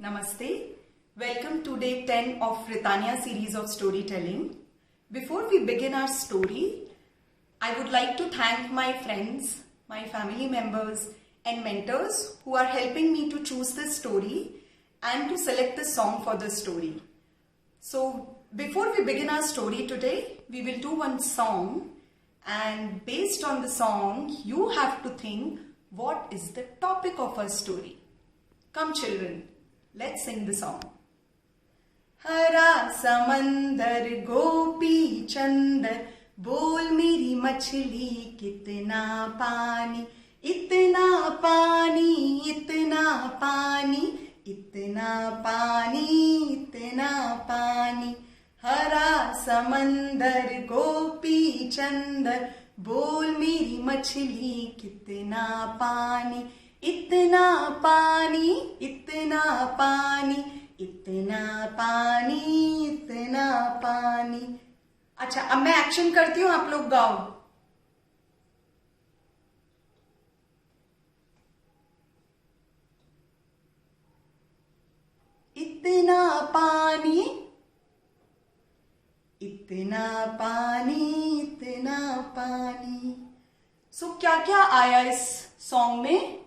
Namaste. Welcome to day 10 of Ritania series of storytelling. Before we begin our story, I would like to thank my friends, my family members and mentors who are helping me to choose this story and to select the song for the story. So before we begin our story today, we will do one song, and based on the song, you have to think what is the topic of our story. Come children, let's sing the song. हरा समंदर गोपी चंदर बोल मेरी मछली कितना पानी इतना पानी इतना पानी इतना पानी इतना पानी हरा समंदर गोपी चंदर बोल मेरी मछली कितना पानी इतना पानी इतना पानी इतना पानी इतना पानी। अच्छा, अब मैं एक्शन करती हूं, आप लोग गाओ। इतना पानी इतना पानी इतना पानी। सो क्या क्या आया इस सॉन्ग में?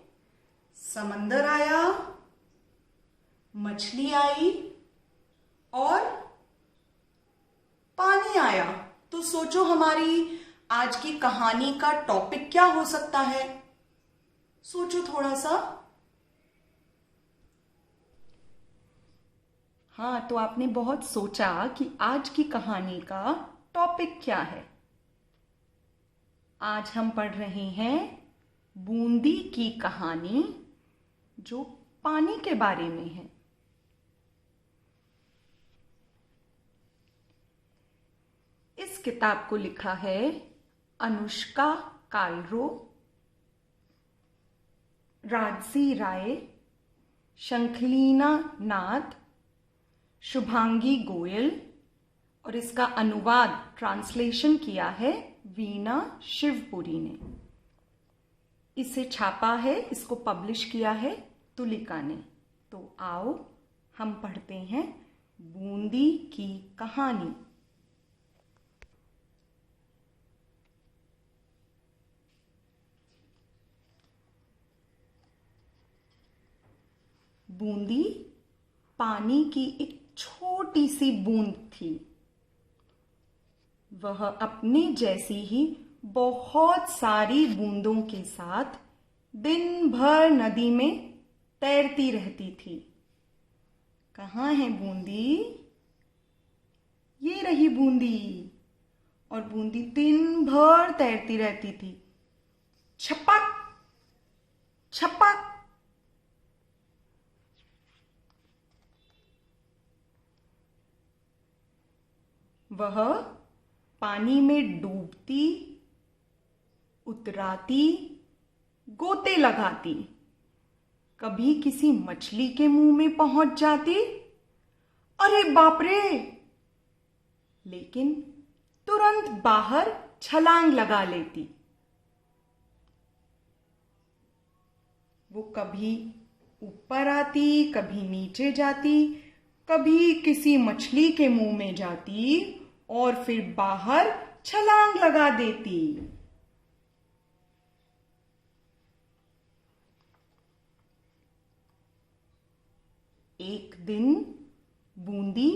समंदर आया, मछली आई और पानी आया। तो सोचो हमारी आज की कहानी का टॉपिक क्या हो सकता है? सोचो थोड़ा सा। हाँ, तो आपने बहुत सोचा कि आज की कहानी का टॉपिक क्या है। आज हम पढ़ रहे हैं बूंदी की कहानी, जो पानी के बारे में है। इस किताब को लिखा है अनुष्का कालरो, राजसी राय, शंखलीना नाथ, शुभांगी गोयल, और इसका अनुवाद ट्रांसलेशन किया है वीणा शिवपुरी ने। इसे छापा है, इसको पब्लिश किया है तुलिका ने। तो आओ हम पढ़ते हैं बूंदी की कहानी। बूंदी पानी की एक छोटी सी बूंद थी। वह अपने जैसी ही बहुत सारी बूंदों के साथ दिन भर नदी में तैरती रहती थी। कहाँ है बूंदी? ये रही बूंदी। और बूंदी दिन भर तैरती रहती थी। छपक छपक। वह पानी में डूबती, उतराती, गोते लगाती, कभी किसी मछली के मुंह में पहुंच जाती, अरे बाप रे, लेकिन तुरंत बाहर छलांग लगा लेती। वो कभी ऊपर आती, कभी नीचे जाती, कभी किसी मछली के मुंह में जाती और फिर बाहर छलांग लगा देती। एक दिन बूंदी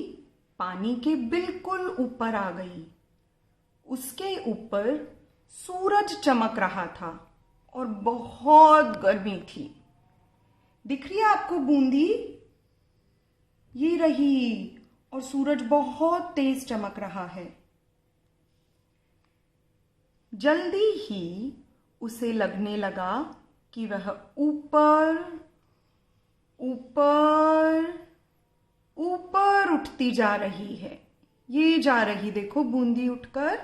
पानी के बिल्कुल ऊपर आ गई। उसके ऊपर सूरज चमक रहा था और बहुत गर्मी थी। दिख रही है आपको बूंदी? ये रही, और सूरज बहुत तेज चमक रहा है। जल्दी ही उसे लगने लगा कि वह ऊपर ऊपर ऊपर उठती जा रही है। ये जा रही, देखो बूंदी उठकर।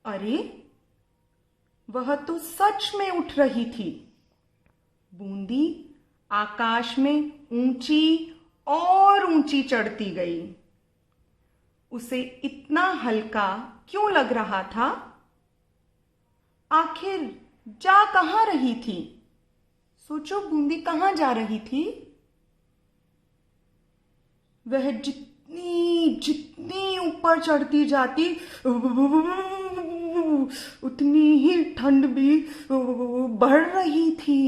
अरे, वह तो सच में उठ रही थी। बूंदी आकाश में ऊंची और ऊंची चढ़ती गई। उसे इतना हल्का क्यों लग रहा था? आखिर जा कहाँ रही थी? सोचो बूंदी कहाँ जा रही थी? वह जितनी जितनी ऊपर चढ़ती जाती उतनी ही ठंड भी बढ़ रही थी।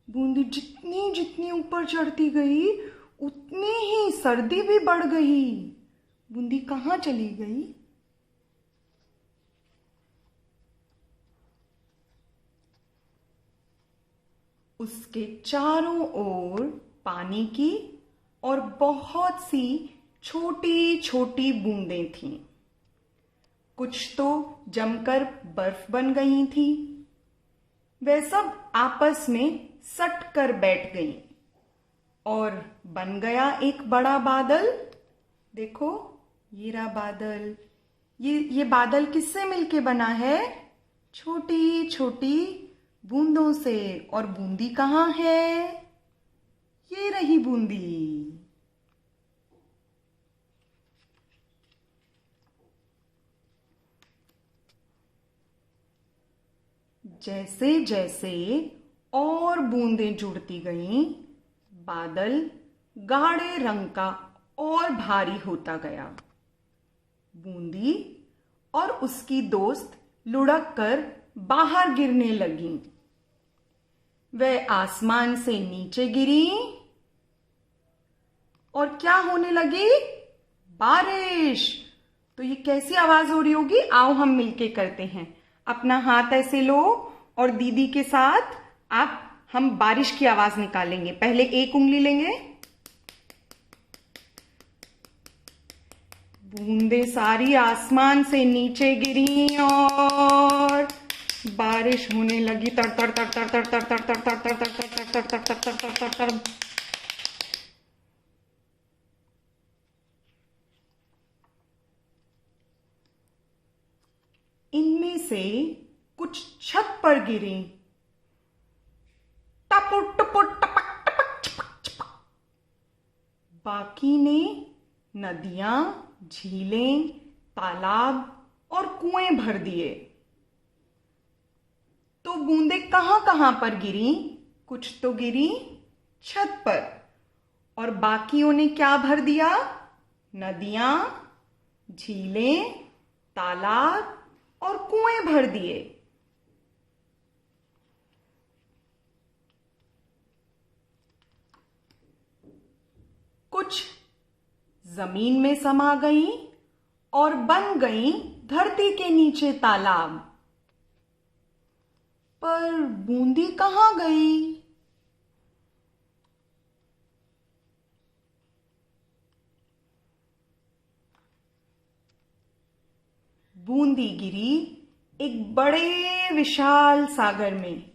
बूंदी जितनी जितनी ऊपर चढ़ती गई उतनी ही सर्दी भी बढ़ गई। बूंदी कहाँ चली गई? उसके चारों ओर पानी की और बहुत सी छोटी छोटी बूंदें थीं। कुछ तो जमकर बर्फ बन गई थी। वे सब आपस में सट कर बैठ गईं और बन गया एक बड़ा बादल। देखो ये रहा बादल। ये बादल किससे मिलके बना है? छोटी छोटी बूंदों से। और बूंदी कहाँ है? ये रही बूंदी। जैसे जैसे और बूंदें जुड़ती गईं, बादल गाढ़े रंग का और भारी होता गया। बूंदी और उसकी दोस्त लुढ़क कर बाहर गिरने लगीं। वह आसमान से नीचे गिरी और क्या होने लगी? बारिश। तो ये कैसी आवाज हो रही होगी? आओ हम मिलके करते हैं। अपना हाथ ऐसे लो और दीदी के साथ हम बारिश की आवाज निकालेंगे। पहले एक उंगली लेंगे, बूंदे सारी आसमान से नीचे गिरी और बारिश होने लगी। तर तर तर तर तर तर तर तर तर तर तर तर तर तर तर तर तर। इनमें से कुछ छत पर गिरी। टपुट टपुट टपक टपक छपक छपक। बाकी ने नदियां, झीलें, तालाब और कुएं भर दिए। तो बूंदें कहां कहां पर गिरी? कुछ तो गिरी छत पर और बाकियों ने क्या भर दिया? नदियां, झीलें, तालाब और कुएं भर दिए। कुछ जमीन में समा गईं और बन गईं धरती के नीचे तालाब। पर बूंदी कहाँ गई? बूंदी गिरी एक बड़े विशाल सागर में।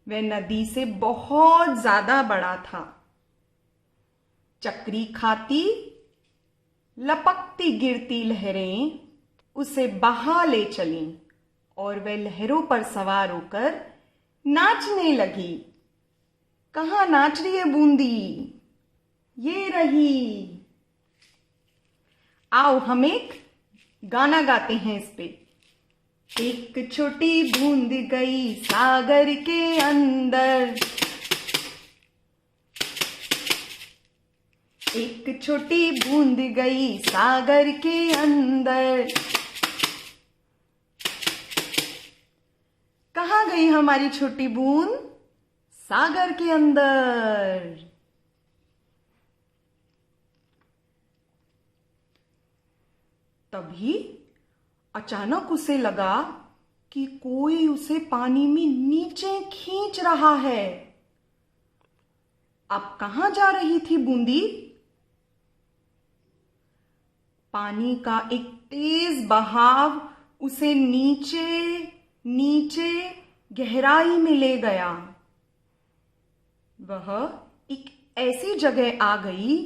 वह नदी से बहुत ज्यादा बड़ा था। चक्री खाती लपकती गिरती लहरें उसे बहा ले चलीं और वह लहरों पर सवार होकर नाचने लगी। कहाँ नाच रही है बूंदी? ये रही। आओ हम एक गाना गाते हैं इस पे। एक छोटी बूंद गई सागर के अंदर, एक छोटी बूंद गई सागर के अंदर। कहाँ गई हमारी छोटी बूंद? सागर के अंदर। तभी अचानक उसे लगा कि कोई उसे पानी में नीचे खींच रहा है। अब कहाँ जा रही थी बूंदी? पानी का एक तेज बहाव उसे नीचे नीचे गहराई में ले गया। वह एक ऐसी जगह आ गई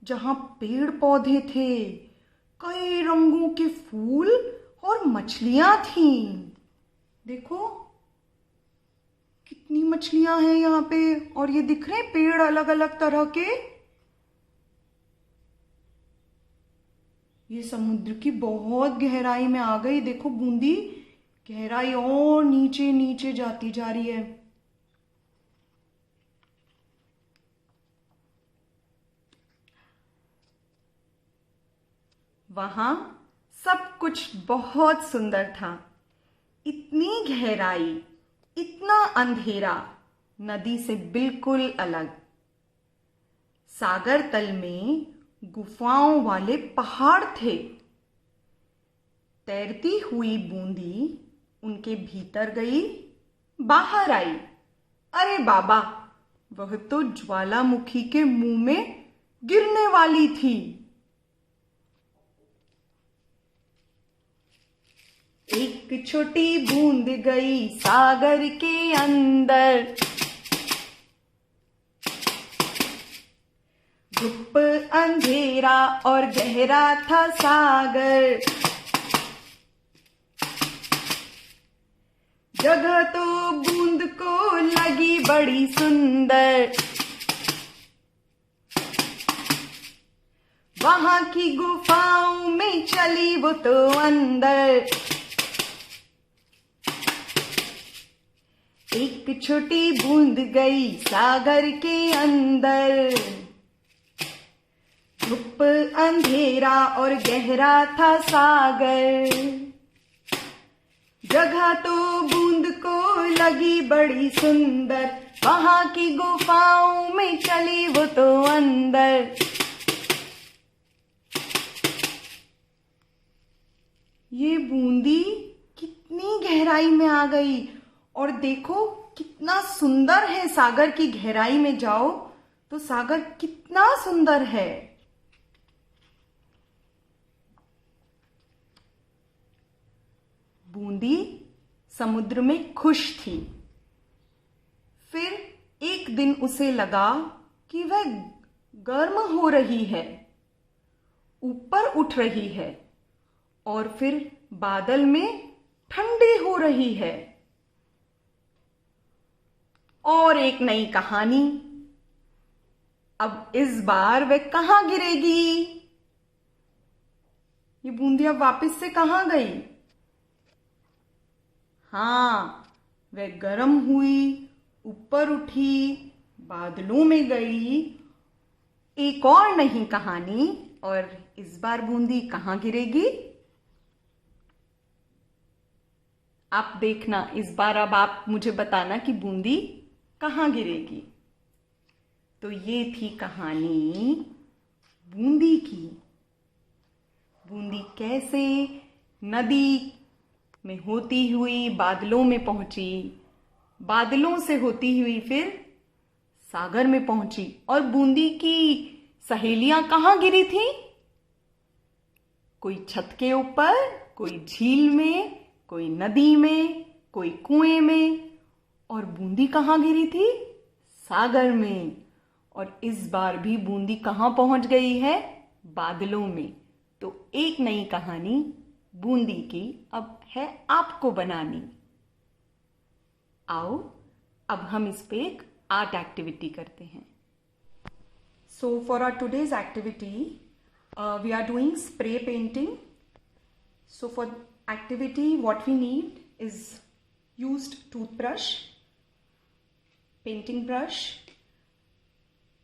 जहां पेड़ पौधे थे, कई रंगों के फूल और मछलियां थीं। देखो कितनी मछलियां हैं यहाँ पे। और ये दिख रहे हैं पेड़ अलग अलग तरह के। ये समुद्र की बहुत गहराई में आ गई। देखो बूंदी गहराई और नीचे नीचे जाती जा रही है। वहां सब कुछ बहुत सुंदर था। इतनी गहराई, इतना अंधेरा, नदी से बिल्कुल अलग। सागर तल में गुफाओं वाले पहाड़ थे। तैरती हुई बूंदी उनके भीतर गई, बाहर आई। अरे बाबा, वह तो ज्वालामुखी के मुंह में गिरने वाली थी। एक छोटी बूंद गई सागर के अंदर, धूप अंधेरा और गहरा था सागर। जगह तो बूंद को लगी बड़ी सुंदर, वहां की गुफाओं में चली वो तो अंदर। एक छोटी बूंद गई सागर के अंदर, धूप अंधेरा और गहरा था सागर। जगह तो बूंद को लगी बड़ी सुंदर, वहां की गुफाओं में चली वो तो अंदर। ये बूंदी कितनी गहराई में आ गई, और देखो कितना सुंदर है। सागर की गहराई में जाओ तो सागर कितना सुंदर है। बूंदी समुद्र में खुश थी। फिर एक दिन उसे लगा कि वह गर्म हो रही है, ऊपर उठ रही है, और फिर बादल में ठंडी हो रही है। और एक नई कहानी। अब इस बार वह कहां गिरेगी? ये बूंदी अब वापस से कहां गई? हाँ, वह गर्म हुई, ऊपर उठी, बादलों में गई। एक और नई कहानी। और इस बार बूंदी कहां गिरेगी? आप देखना इस बार। अब आप मुझे बताना कि बूंदी कहां गिरेगी। तो ये थी कहानी बूंदी की। बूंदी कैसे नदी में होती हुई बादलों में पहुंची, बादलों से होती हुई फिर सागर में पहुंची। और बूंदी की सहेलियां कहां गिरी थी? कोई छत के ऊपर, कोई झील में, कोई नदी में, कोई कुएं में। और बूंदी कहां गिरी थी? सागर में। और इस बार भी बूंदी कहां पहुंच गई है? बादलों में। तो एक नई कहानी बूंदी की अब है आपको बनानी। आओ अब हम इस पे एक आर्ट एक्टिविटी करते हैं। So for our today's activity we are doing spray painting. So for activity what we need is used toothbrush, painting brush,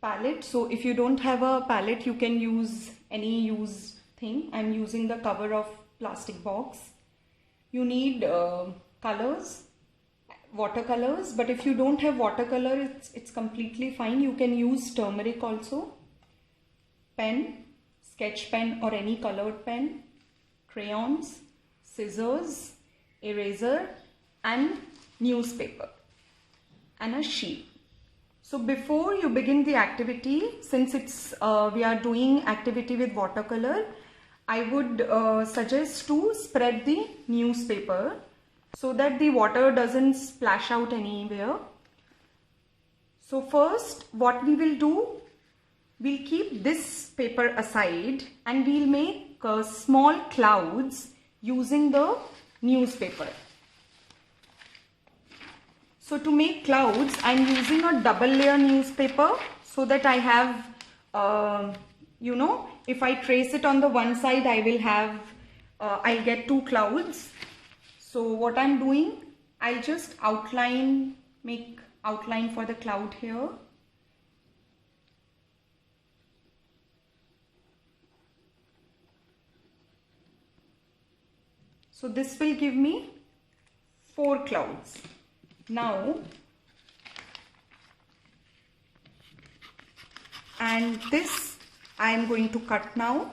palette. So if you don't have a palette, you can use any used thing. I'm using the cover of plastic box. You need colors, watercolors, but if you don't have watercolor, it's completely fine. You can use turmeric also. Pen, sketch pen or any colored pen, crayons, scissors, eraser, and newspaper and a sheet. So before you begin the activity, since it's we are doing activity with watercolor, I would suggest to spread the newspaper so that the water doesn't splash out anywhere. So first what we will do, we'll keep this paper aside and we'll make small clouds using the newspaper. So to make clouds, I'm using a double layer newspaper so that I have, if I trace it on the one side, I will have, I'll get two clouds. So what I'm doing, I'll just make outline for the cloud here. So this will give me 4 clouds. Now, and this I am going to cut now.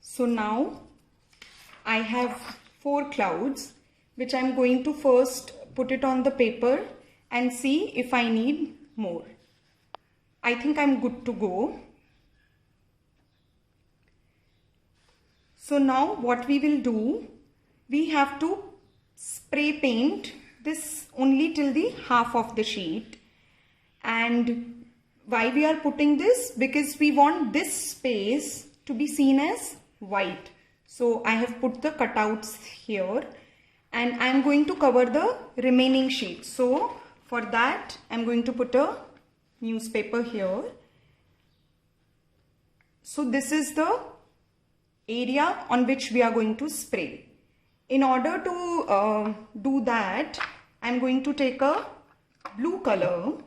So now I have 4 clouds, which I'm going to first put it on the paper and see if I need more. I think I'm good to go. So now what we will do, we have to spray paint this only till the half of the sheet. And why we are putting this? Because we want this space to be seen as white. So I have put the cutouts here and I'm going to cover the remaining sheet. So for that I'm going to put a newspaper here. So this is the area on which we are going to spray. In order to do that, I'm going to take a blue color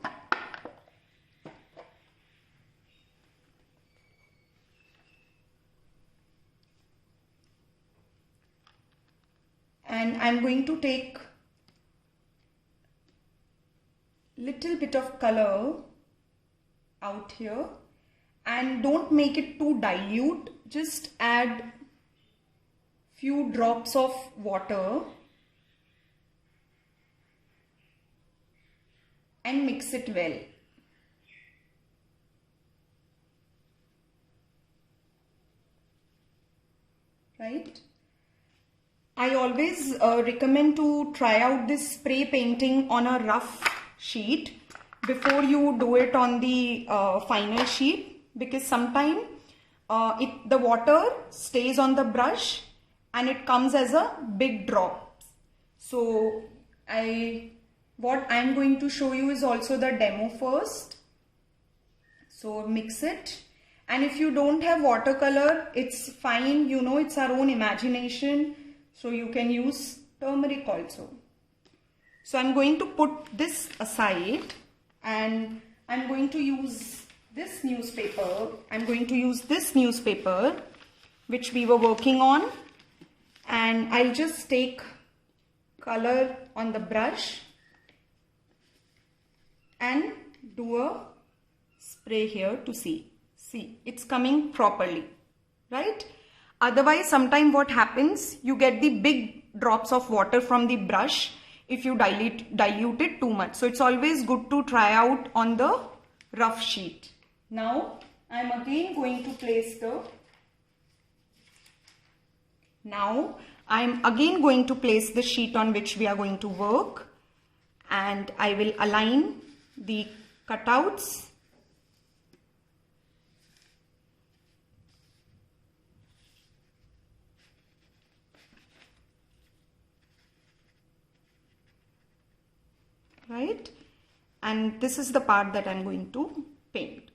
and I'm going to take little bit of color out here, and don't make it too dilute, just add few drops of water and mix it well. Right? I always recommend to try out this spray painting on a rough sheet before you do it on the final sheet, because sometimes the water stays on the brush and it comes as a big drop. So what I'm going to show you is also the demo first. So mix it, and if you don't have watercolor, it's fine, you know, it's our own imagination. So you can use turmeric also. So I'm going to put this aside and I'm going to use this newspaper. I'm going to use this newspaper which we were working on, and I'll just take color on the brush and do a spray here to see. See, it's coming properly, right? Otherwise, sometimes what happens, you get the big drops of water from the brush if you dilute it too much. So it's always good to try out on the rough sheet. Now, I'm again going to place the sheet on which we are going to work, and I will align the cutouts. Right? And this is the part that I'm going to paint.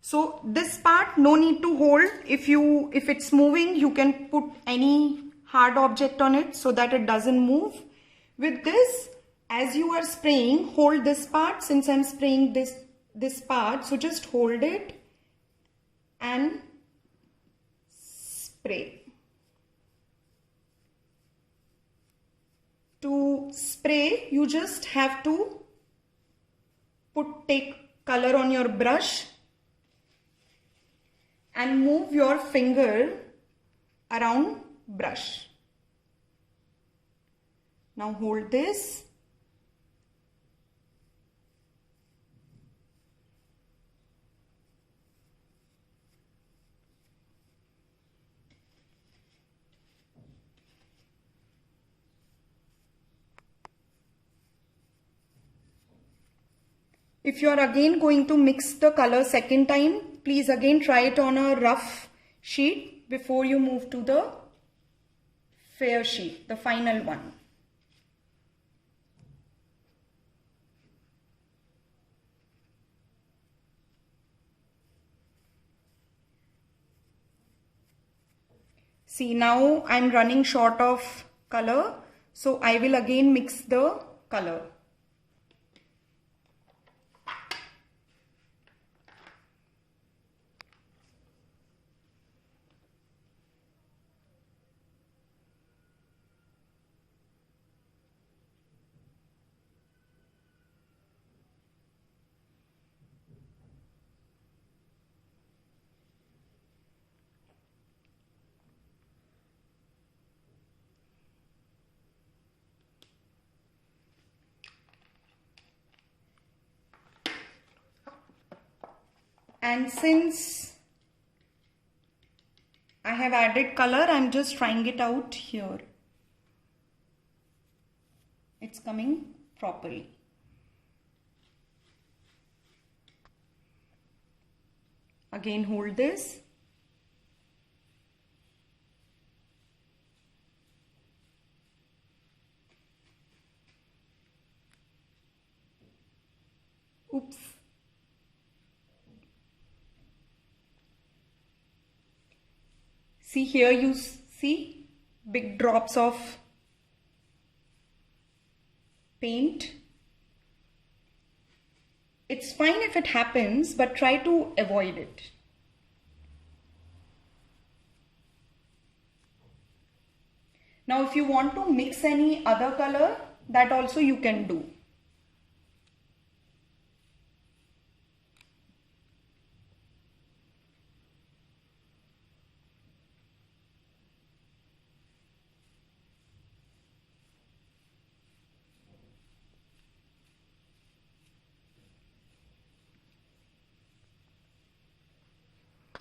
So this part, no need to hold. If it's moving, you can put any hard object on it so that it doesn't move. With this, as you are spraying, hold this part. Since I'm spraying this part, so just hold it and spray. To spray, you just have to take color on your brush and move your finger around brush. Now hold this. If you are again going to mix the color second time, please again try it on a rough sheet before you move to the fair sheet, the final one. See, now I'm running short of color, so I will again mix the color. And since I have added color, I'm just trying it out here. It's coming properly. Again, hold this. Oops. See here, you see big drops of paint. It's fine if it happens, but try to avoid it. Now, if you want to mix any other color, that also you can do.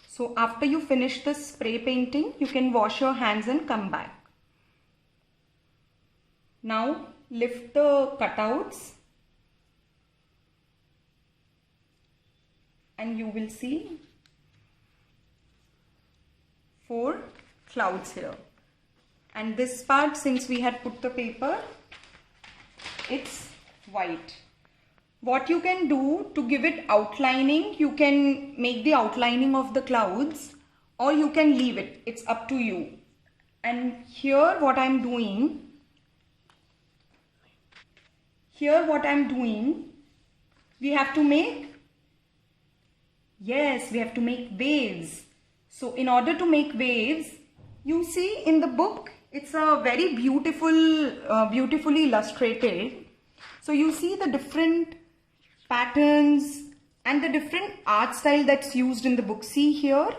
So after you finish the spray painting, you can wash your hands and come back. Now lift the cutouts and you will see 4 clouds here. And this part, since we had put the paper, it's white. What you can do to give it outlining, you can make the outlining of the clouds or you can leave it. It's up to you. And here what I'm doing, we have to make, waves. So in order to make waves, you see in the book, it's a very beautifully illustrated. So you see the different patterns and the different art style that's used in the book. See here.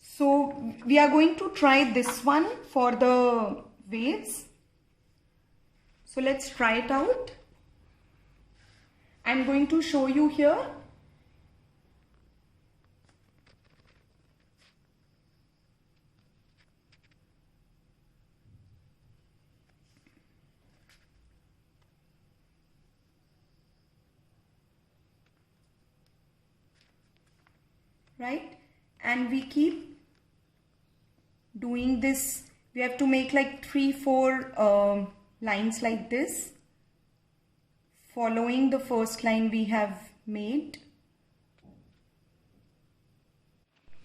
So we are going to try this one for the waves. So let's try it out. I'm going to show you here. Right? And we keep doing this. We have to make like 3-4 lines like this, following the first line we have made.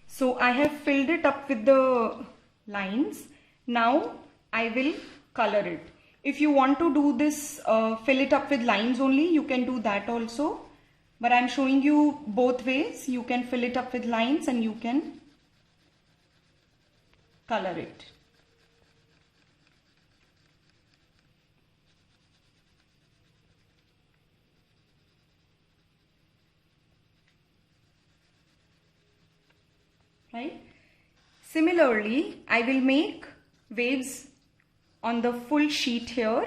So I have filled it up with the lines. Now I will color it. If you want to do this, fill it up with lines only, you can do that also. But I'm showing you both ways. You can fill it up with lines and you can color it. right? Similarly, I will make waves on the full sheet here.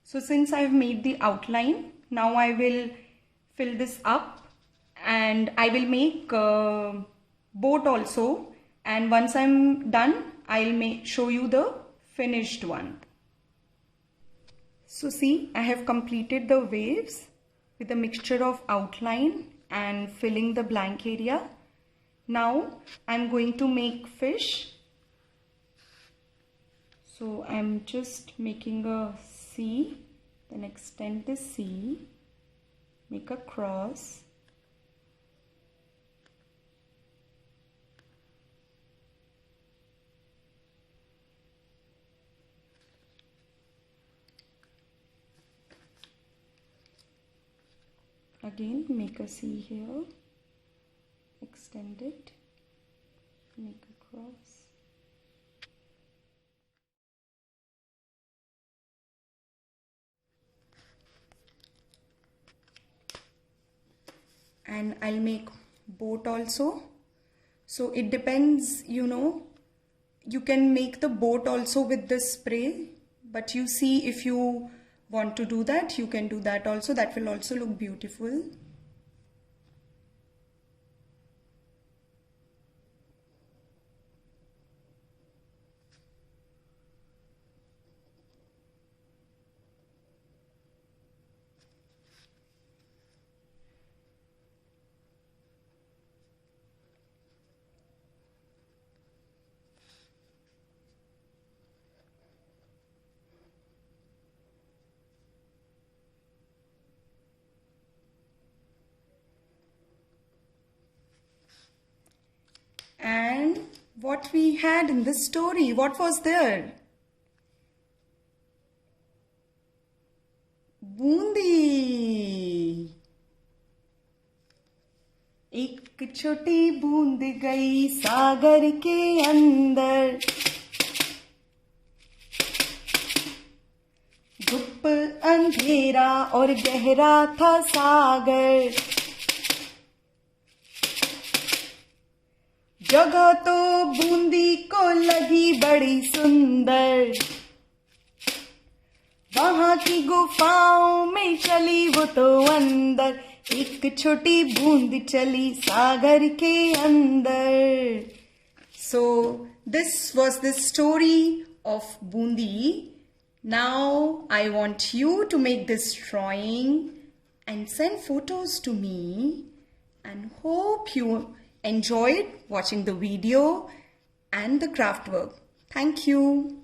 So since I've made the outline, now I will fill this up and I will make a boat also, and once I'm done, I'll show you the finished one. So see, I have completed the waves with a mixture of outline and filling the blank area. Now I'm going to make fish. So I'm just making a C, then extend the C, make a cross, again make a C here, extend it, make a cross. And I'll make boat also. So it depends, you can make the boat also with this spray, but you see, if you want to do that, you can do that also. That will also look beautiful. And what we had in this story, what was there? Bundi. एक छोटी बूंद गई सागर के अंदर, गुप्त अंधेरा और गहरा था सागर, जगह तो बूंदी को लगी बड़ी सुंदर, वहां की गुफाओं में चली वो तो अंदर, एक छोटी बूंद चली सागर के अंदर. So this was the story of Bundi. Now I want you to make this drawing and send photos to me, and hope you enjoyed watching the video and the craft work. Thank you.